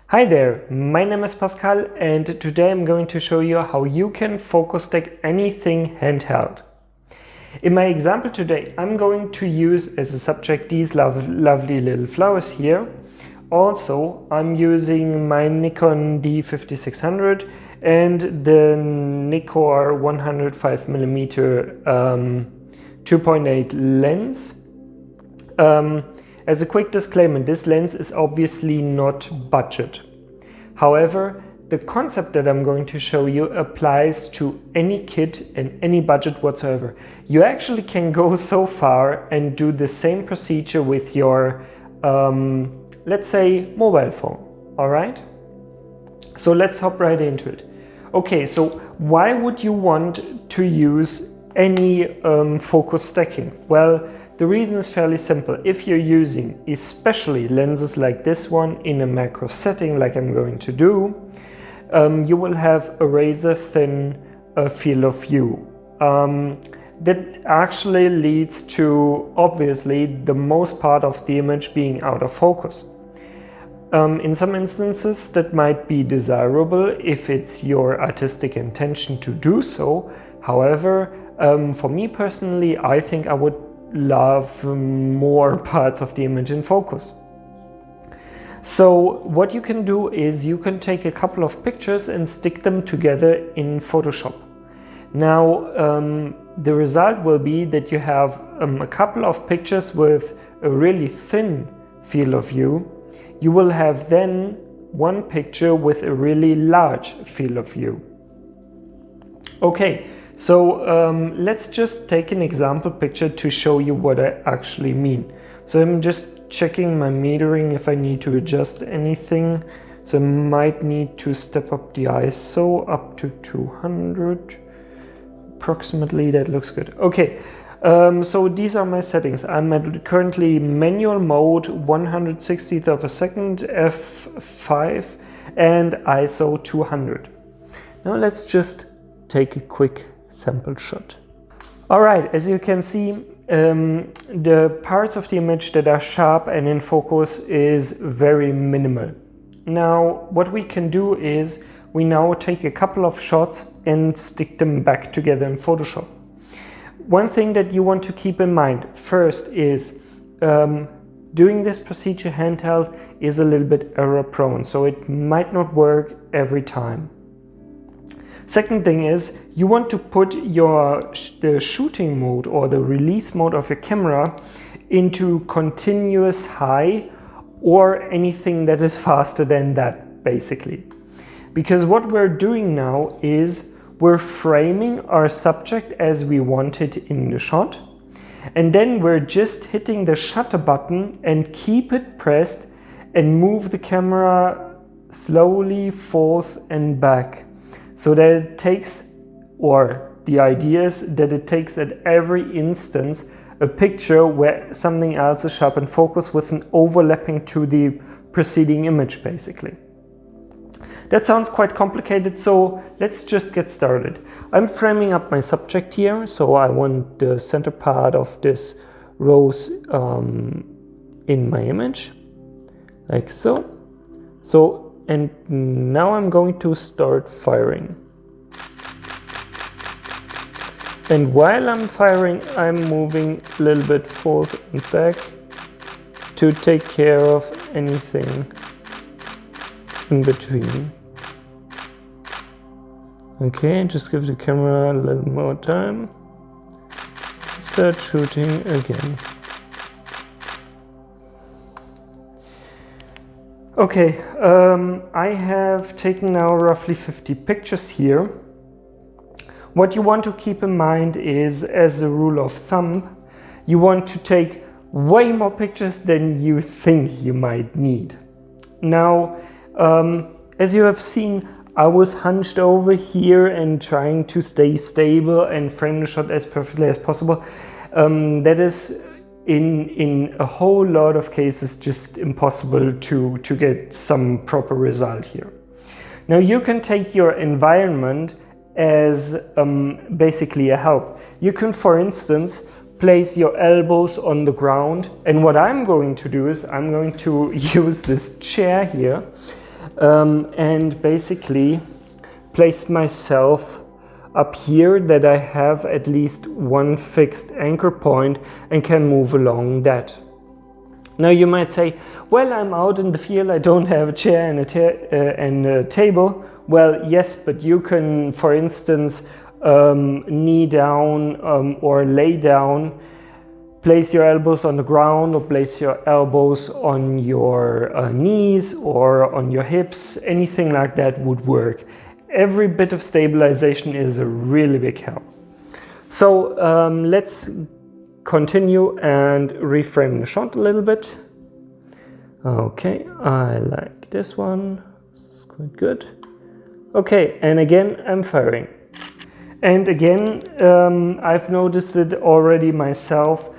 Hi there, my name is Pascal and today I'm going to show you how you can focus stack anything handheld. In my example today, I'm going to use as a subject these lovely little flowers here. Also, I'm using my Nikon D5600 and the Nikkor 105mm 2.8 lens. As a quick disclaimer, this lens is obviously not budget. However, the concept that I'm going to show you applies to any kit and any budget whatsoever. You actually can go so far and do the same procedure with your, let's say, mobile phone, all right? So let's hop right into it. Okay, so why would you want to use any focus stacking? Well, the reason is fairly simple. If you're using especially lenses like this one in a macro setting like I'm going to do, you will have a razor thin field of view. That actually leads to obviously the most part of the image being out of focus. In some instances that might be desirable if it's your artistic intention to do so. However, for me personally, I think I would love more parts of the image in focus. So what you can do is you can take a couple of pictures and stick them together in Photoshop. Now the result will be that you have a couple of pictures with a really thin field of view. You will have then one picture with a really large field of view. Okay. So let's just take an example picture to show you what I actually mean. So I'm just checking my metering if I need to adjust anything. So I might need to step up the ISO up to 200 approximately. That looks good. Okay, so these are my settings. I'm at currently manual mode, 1/160th of a second, f5 and ISO 200. Now let's just take a quick sample shot. All right, as you can see, the parts of the image that are sharp and in focus is very minimal. Now, what we can do is we now take a couple of shots and stick them back together in Photoshop. One thing that you want to keep in mind first is doing this procedure handheld is a little bit error prone, so it might not work every time. Second thing is you want to put the shooting mode or the release mode of your camera into continuous high or anything that is faster than that, basically. Because what we're doing now is we're framing our subject as we want it in the shot, and then we're just hitting the shutter button and keep it pressed and move the camera slowly forth and back. So that it takes, or the idea is that it takes at every instance a picture where something else is sharp in focus with an overlapping to the preceding image, basically. That sounds quite complicated, so let's just get started. I'm framing up my subject here, so I want the center part of this rose in my image, like so. And now I'm going to start firing. And while I'm firing, I'm moving a little bit forth and back to take care of anything in between. Okay, just give the camera a little more time. Start shooting again. Okay, I have taken now roughly 50 pictures here. What you want to keep in mind is, as a rule of thumb, you want to take way more pictures than you think you might need. Now, as you have seen, I was hunched over here and trying to stay stable and frame the shot as perfectly as possible. That is in a whole lot of cases just impossible to get some proper result here. Now you can take your environment as basically a help. You can, for instance, place your elbows on the ground, and what I'm going to do is I'm going to use this chair here and basically place myself up here that I have at least one fixed anchor point and can move along that. Now you might say, well, I'm out in the field, I don't have a chair and a table. Well, yes, but you can, for instance, knee down or lay down, place your elbows on the ground or place your elbows on your knees or on your hips. Anything like that would work. Every bit of stabilization is a really big help. So let's continue and reframe the shot a little bit. Okay, I like this one. This is quite good. Okay, and again, I'm firing. And again, I've noticed it already myself.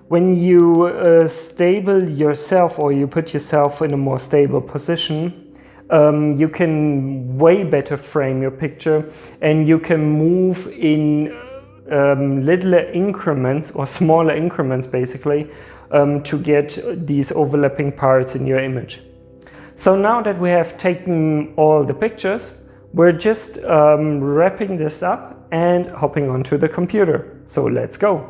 When you stable yourself or you put yourself in a more stable position, you can way better frame your picture and you can move in littler increments or smaller increments basically to get these overlapping parts in your image. So now that we have taken all the pictures, we're just wrapping this up and hopping onto the computer. So let's go.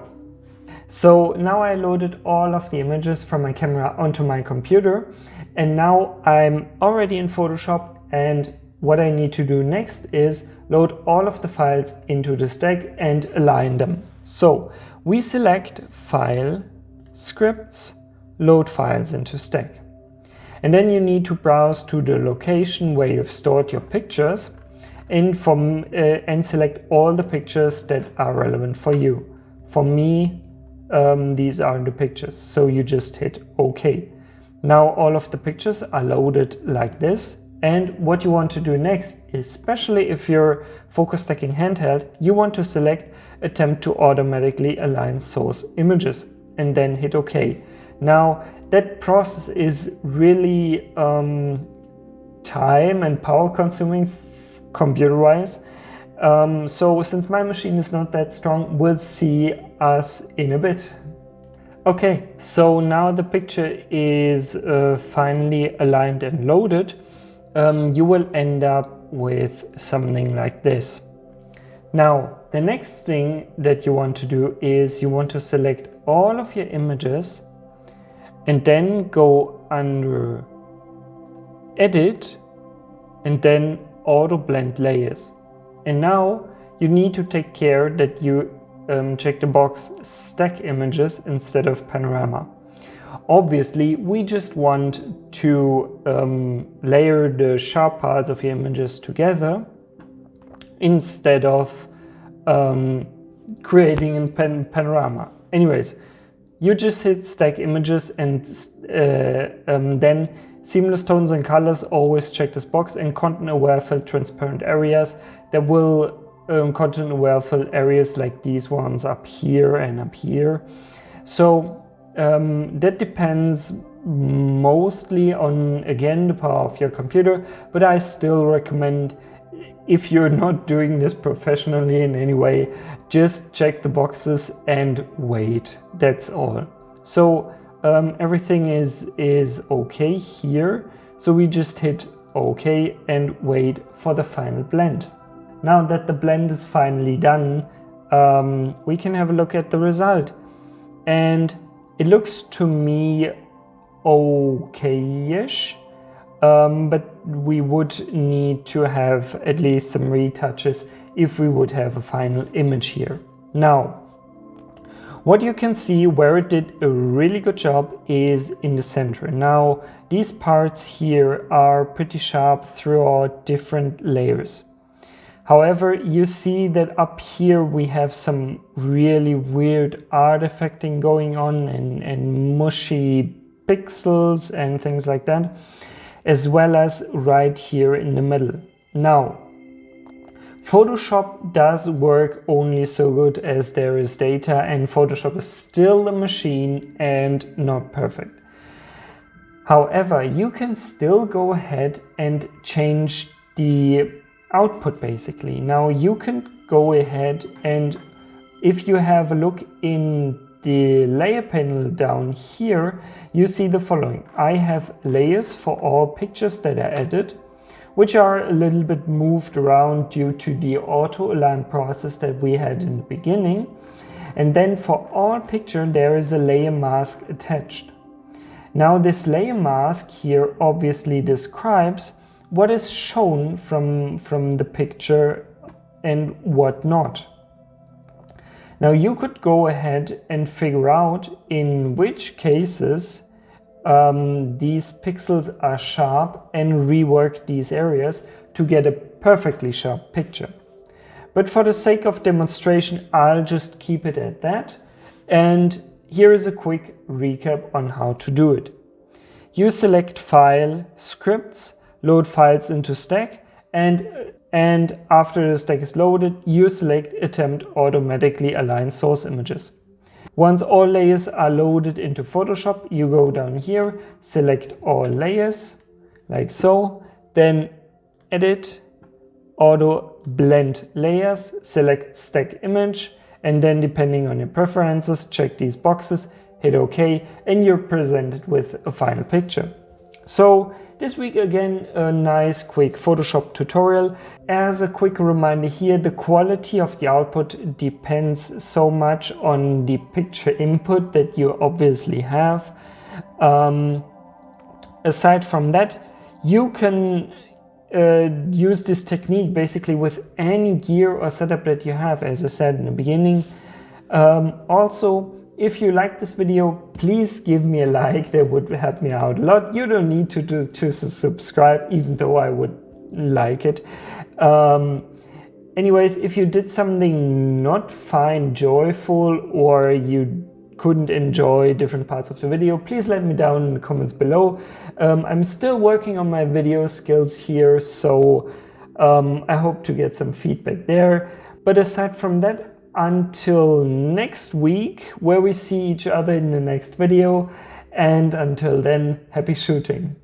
So now I loaded all of the images from my camera onto my computer, and now I'm already in Photoshop, and what I need to do next is load all of the files into the stack and align them. So we select File, Scripts, Load Files into Stack. And then you need to browse to the location where you've stored your pictures and select all the pictures that are relevant for you. For me, these are the pictures, so you just hit OK. Now all of the pictures are loaded like this, and what you want to do next, especially if you're focus stacking handheld, you want to select Attempt to automatically align source images and then hit OK. Now that process is really time and power consuming computer-wise. So since my machine is not that strong, we'll see us in a bit. Okay, so now the picture is finally aligned and loaded. You will end up with something like this. Now, the next thing that you want to do is you want to select all of your images and then go under Edit and then Auto Blend Layers. And now you need to take care that you check the box Stack Images instead of Panorama. Obviously, we just want to layer the sharp parts of your images together instead of creating a panorama. Anyways, you just hit Stack Images and then Seamless Tones and Colors, always check this box, and Content Aware Fill Transparent Areas. There will content aware fill areas like these ones up here and up here. So that depends mostly on, again, the power of your computer, but I still recommend, if you're not doing this professionally in any way, just check the boxes and wait. That's all. So everything is okay here. So we just hit OK and wait for the final blend. Now that the blend is finally done, we can have a look at the result. And it looks to me okay-ish, but we would need to have at least some retouches if we would have a final image here. Now, what you can see where it did a really good job is in the center. Now, these parts here are pretty sharp throughout different layers. However, you see that up here we have some really weird artifacting going on and mushy pixels and things like that, as well as right here in the middle. Now, Photoshop does work only so good as there is data, and Photoshop is still a machine and not perfect. However, you can still go ahead and change the output basically. Now you can go ahead and if you have a look in the layer panel down here, you see the following. I have layers for all pictures that are added, which are a little bit moved around due to the auto align process that we had in the beginning. And then for all picture there is a layer mask attached. Now this layer mask here obviously describes what is shown from the picture and what not. Now you could go ahead and figure out in which cases these pixels are sharp and rework these areas to get a perfectly sharp picture. But for the sake of demonstration, I'll just keep it at that. And here is a quick recap on how to do it. You select File, Scripts, load files into stack, and after the stack is loaded, you select Attempt Automatically Align Source Images. Once all layers are loaded into Photoshop, you go down here, select all layers, like so, then Edit, Auto Blend Layers, select Stack Image, and then depending on your preferences, check these boxes, hit OK, and you're presented with a final picture. So this week again, a nice quick Photoshop tutorial. As a quick reminder here, the quality of the output depends so much on the picture input that you obviously have. Aside from that, you can use this technique basically with any gear or setup that you have, as I said in the beginning. Also, if you like this video, please give me a like, that would help me out a lot. You don't need to subscribe, even though I would like it. Anyways, if you did something not find joyful or you couldn't enjoy different parts of the video, please let me down in the comments below. I'm still working on my video skills here, so I hope to get some feedback there. But aside from that, until next week, where we see each other in the next video, and until then, happy shooting!